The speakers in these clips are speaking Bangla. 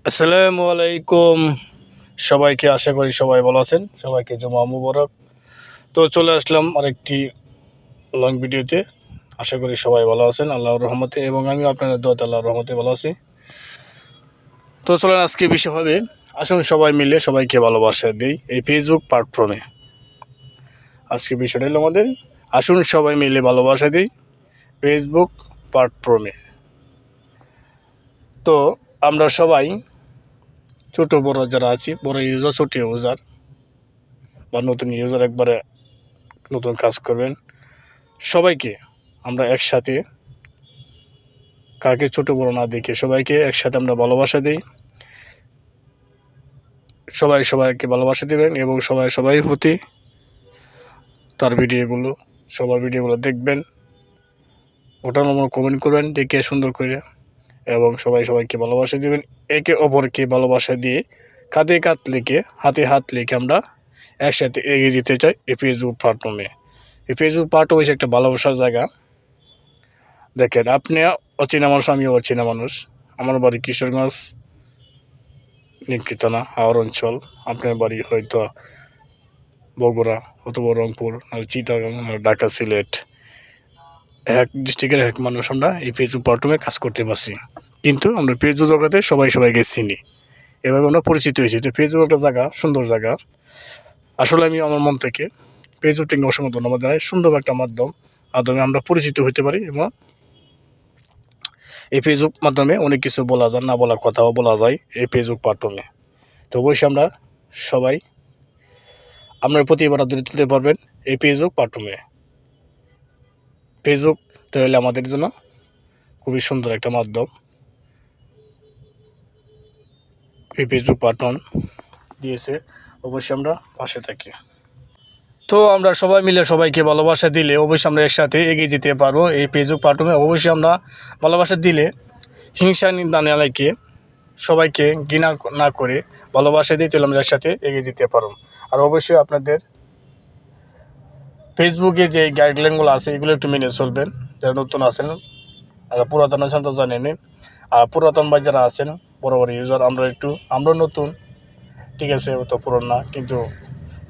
আসসালামু আলাইকুম সবাইকে। আশা করি সবাই ভালো আছেন। সবাইকে জুমা মুবারক। তো চলে আসলাম আরেকটি লং ভিডিওতে। আশা করি সবাই ভালো আছেন আল্লাহর রহমতে, এবং আমিও আপনাদের দোয়াতে আল্লাহর রহমতে ভালো আছি। তো চলেন, আজকে বিষয় হবে আসুন সবাই মিলে সবাইকে ভালোবাসা দিই এই ফেসবুক প্ল্যাটফর্মে। আজকে বিষয়টা হলো আমাদের আসুন সবাই মিলে ভালোবাসা দিই ফেসবুক প্ল্যাটফর্মে। তো আমরা সবাই ছোটো বড়ো যারা আছি, বড় ইউজার ছোটো ইউজার বা নতুন ইউজার, একবারে নতুন কাজ করবেন, সবাইকে আমরা একসাথে, কাকে ছোটো বড়ো না দেখে সবাইকে একসাথে আমরা ভালোবাসা দিই। সবাই সবাইকে ভালোবাসা দেবেন এবং সবাই প্রতি তার ভিডিওগুলো, সবার ভিডিওগুলো দেখবেন, ওটার নম্বর কমেন্ট করবেন দেখে সুন্দর করে, এবং সবাইকে ভালোবাসা দেবেন। একে অপরকে ভালোবাসা দিয়ে কাঁধে কাঁধ লেগে হাতে হাত লেগে আমরা একসাথে এগিয়ে যেতে চাই এই ফেসবুক প্ল্যাটফর্মে। এই ফেসবুক প্ল্যাটফর্ম হচ্ছে একটা ভালোবাসার জায়গা। দেখেন, আপনি অচেনা মানুষ, আমিও অচেনা মানুষ। আমার বাড়ি কিশোরগঞ্জ, নিমকিতানা হাওড় অঞ্চল। আপনার বাড়ি হয়তো বগুড়া অথবা রংপুর, চিটাগাং, ঢাকা, সিলেট। এক ডিস্ট্রিক্টের এক মানুষ আমরা এই ফেসবুক প্ল্যাটফর্মে কাজ করতে পারছি, কিন্তু আমরা ফেসবুক জগতে সবাইকে চিনি, এভাবে আমরা পরিচিত হয়েছি। তো ফেসবুক একটা জায়গা, সুন্দর জায়গা। আসলে আমি আমার মন থেকে ফেসবুককে অসংখ্য ধন্যবাদ জানাই। সুন্দর একটা মাধ্যমে আমরা পরিচিত হতে পারি, এবং এই ফেসবুক মাধ্যমে অনেক কিছু বলা যায়, না বলা কথাও বলা যায় এই ফেসবুক প্ল্যাটফর্মে। তো অবশ্যই আমরা সবাই আপনার প্রতিবার তুলে তুলতে পারবেন এই ফেসবুক প্ল্যাটফর্মে। ফেসবুক তাহলে আমাদের জন্য খুবই সুন্দর একটা মাধ্যম। এই ফেসবুক প্ল্যাটফর্ম দিয়েছে, অবশ্যই আমরা পাশে থাকি। তো আমরা সবাই মিলে সবাইকে ভালোবাসা দিলে অবশ্যই আমরা একসাথে এগিয়ে যেতে পারবো এই ফেসবুক প্ল্যাটফর্মে। অবশ্যই আমরা ভালোবাসা দিলে হিংসা নিন্দা না লেগে সবাইকে ঘৃণা না করে ভালোবাসা দিয়ে তাহলে আমরা একসাথে এগিয়ে যেতে পারবো। আর অবশ্যই আপনাদের ফেসবুকে যে গাইডলাইনগুলো আছে এগুলো একটু মেনে চলবেন, যারা নতুন আছেন। আর পুরাতন আছেন তো জানেনই। আর পুরাতন ভাই যারা আছেন, বড় ইউজার, আমরা নতুন, ঠিক আছে, তো পুরনো না, কিন্তু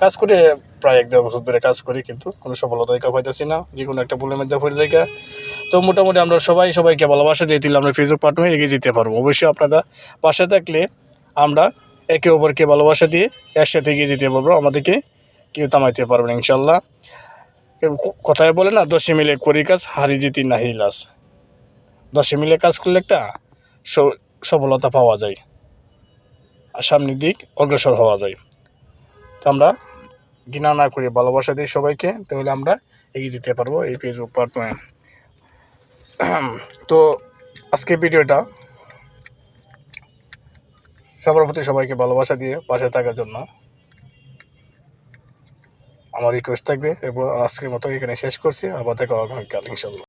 কাজ করে প্রায় 1-1.5 বছর ধরে কাজ করি, কিন্তু কোনো সফলতা পাইতেছি না, যে কোনো একটা ভুলের মধ্যে পড়ে যায়। তো মোটামুটি আমরা সবাইকে ভালোবাসা দিয়ে দিলে আমরা ফেসবুক প্ল্যাটফর্মে এগিয়ে যেতে পারবো। অবশ্যই আপনারা পাশে থাকলে আমরা একে অপরকে ভালোবাসা দিয়ে একসাথে এগিয়ে যেতে পারবো, আমাদেরকে কেউ থামাইতে পারবে না ইনশাল্লাহ। কথায় বলে না, 10 মিলে করি কাজ, হারি জিতি নাহি লাস। 10 মিলে কাজ করলে একটা সফলতা পাওয়া যায় আর সামনের দিক অগ্রসর হওয়া যায়। তো আমরা ঘৃণা না করে ভালোবাসা দিই সবাইকে, তাহলে আমরা এগিয়ে যেতে পারবো এই ফেসবুক প্ল্যাটফর্মে। তো আজকে ভিডিওটা সবার প্রতি সবাইকে ভালোবাসা দিয়ে পাশে থাকার জন্য আমার রিকোয়েস্ট থাকবে, এবং আজকের মতো এখানে শেষ করছি। আবার দেখা হবে আগামীকাল ইনশাল্লাহ।